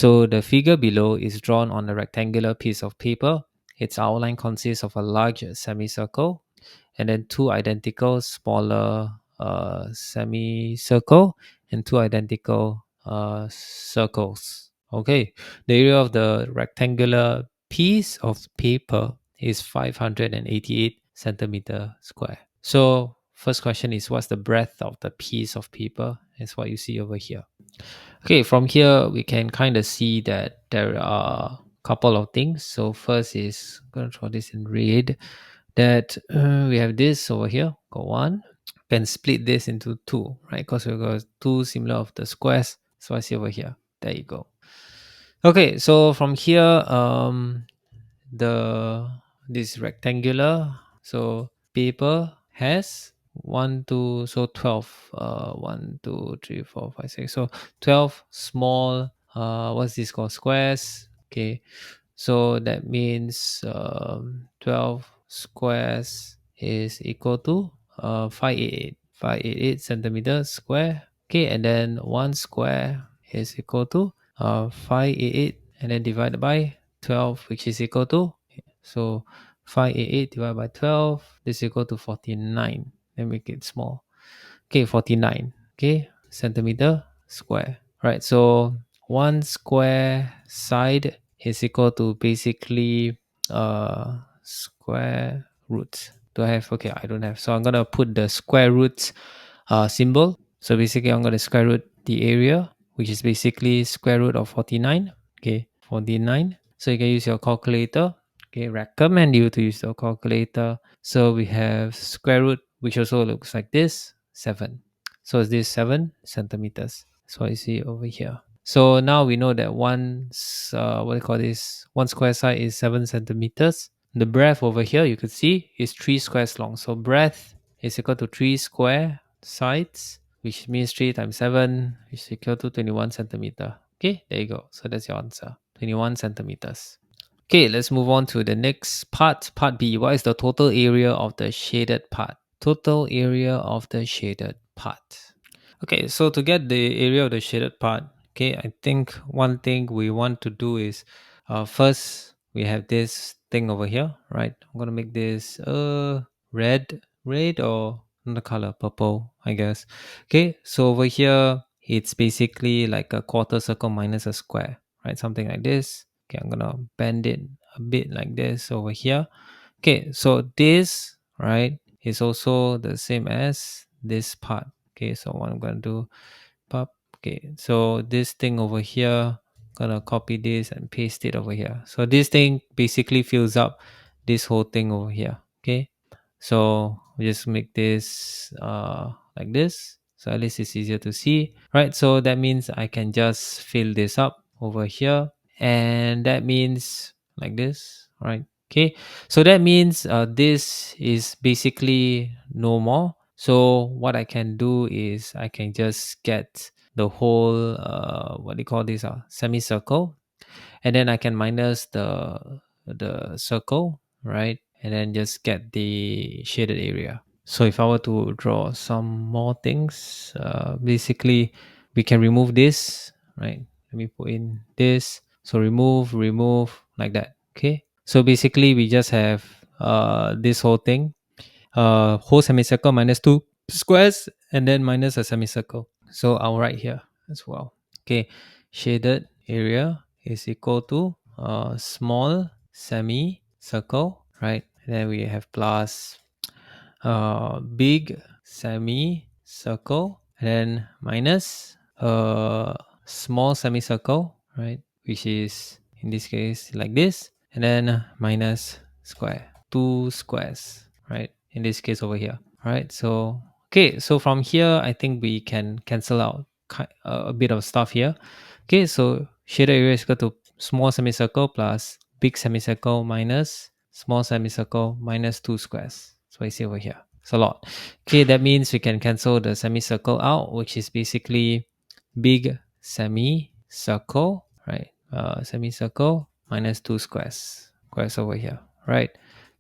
So the figure below is drawn on a rectangular piece of paper. Its outline consists of a large semicircle and then two identical smaller semicircle and two identical circles. Okay, the area of the rectangular piece of paper is 588 centimeter square. So first question is, what's the breadth of the piece of paper? It's what you see over here. Okay, from here we can kind of see that there are a couple of things. So first is, I'm gonna draw this in red, that we have this over here, got one. Can split this into two, right? Because we got two similar of the squares. So I see over here. There you go. Okay, so from here, the this rectangular, so paper has 1 2, so 12, 1 2 3 4 5 6, so 12 small, what's this called, squares. Okay, so that means 12 squares is equal to 588 centimeters square. Okay, and then one square is equal to 588, and then divided by 12, which is equal to, so 588 divided by 12, this is equal to 49. Let me make it small. Okay, 49, okay, centimeter square. Right, so one square side is equal to basically square root. Do I have? Okay, I don't have. So I'm gonna put the square root symbol. So basically I'm gonna square root the area, which is basically square root of 49. Okay, 49. So you can use your calculator. Okay, recommend you to use your calculator. So we have square root, which also looks like this, 7. So is this 7 centimeters? So I see over here. So now we know that what do you call this? One square side is 7 centimeters. The breadth over here, you could see, is 3 squares long. So breadth is equal to 3 square sides, which means 3 times 7 is equal to 21 centimeter. Okay, there you go. So that's your answer, 21 centimeters. Okay, let's move on to the next part. Part B. What is the total area of the shaded part? Total area of the shaded part. Okay, so to get the area of the shaded part, okay, I think one thing we want to do is, first we have this thing over here, right? I'm gonna make this red or another color, purple, I guess. Okay, so over here it's basically like a quarter circle minus a square, right? Something like this. Okay, I'm gonna bend it a bit like this over here. Okay, so this, right, is also the same as this part. Okay, so what I'm gonna do, pop. Okay, so this thing over here, gonna copy this and paste it over here. So this thing basically fills up this whole thing over here. Okay, so we just make this like this, so at least it's easier to see, right? So that means I can just fill this up over here, and that means like this, right? Okay, so that means this is basically no more. So what I can do is I can just get the whole what do you call this, semicircle, and then I can minus the circle, right? And then just get the shaded area. So if I were to draw some more things, basically we can remove this, right? Let me put in this. So remove like that. Okay. So basically we just have this whole thing, whole semicircle minus two squares, and then minus a semicircle. So I'll write here as well. Okay, shaded area is equal to small semicircle, right? And then we have plus big semicircle, and then minus small semicircle, right? Which is in this case like this, and then minus square, two squares, right? In this case over here, right? So okay, so from here I think we can cancel out a bit of stuff here. Okay, so shaded area is equal to small semicircle plus big semicircle minus small semicircle minus two squares. So I see over here. It's a lot. Okay, that means we can cancel the semicircle out, which is basically big semicircle, right? Semicircle minus two squares over here, right?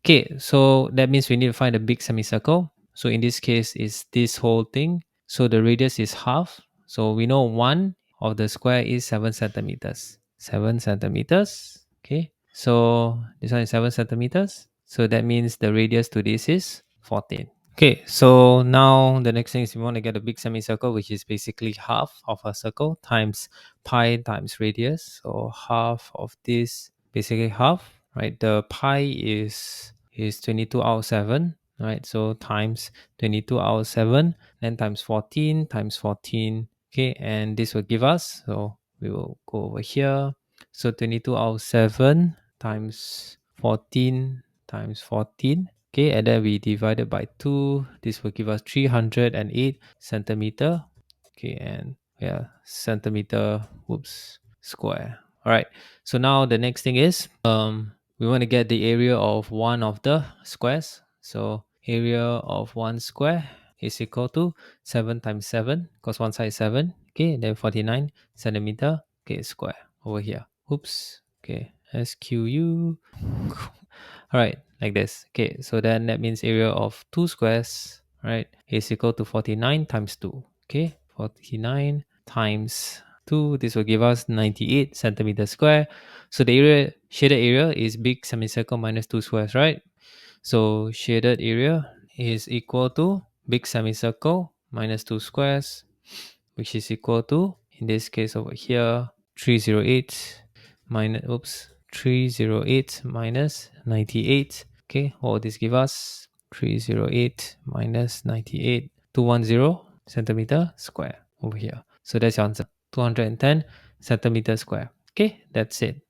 Okay, so that means we need to find a big semicircle. So in this case, is this whole thing. So the radius is half. So we know one of the square is 7 centimeters. 7 centimeters. Okay, so this one is 7 centimeters. So that means the radius to this is 14. Okay, so now the next thing is we want to get a big semicircle, which is basically half of a circle times pi times radius. So half of this, basically half, right? The pi is 22 out of 7, right? So times 22 out of 7, then times 14 times 14. Okay, and this will give us, so we will go over here. So 22 out of 7 times 14 times 14. Okay, and then we divide it by 2. This will give us 308 centimeter. Okay, and yeah, centimeter, whoops, square. All right. So now the next thing is we want to get the area of one of the squares. So area of one square is equal to 7 times 7, because one side is 7. Okay, then 49 centimeter. Okay, square over here. Oops. Okay, SQU. All right, like this. Okay, so then that means area of two squares, right, is equal to 49 times 2. Okay, 49 times 2, this will give us 98 centimeters square. So the area, shaded area is big semicircle minus 2 squares, right? So shaded area is equal to big semicircle minus 2 squares, which is equal to, in this case over here, 308 minus, oops, 308 minus 98. Okay, what will this give us? 308 minus 98, 210 centimeter square over here. So that's your answer, 210 centimeter square. Okay, that's it.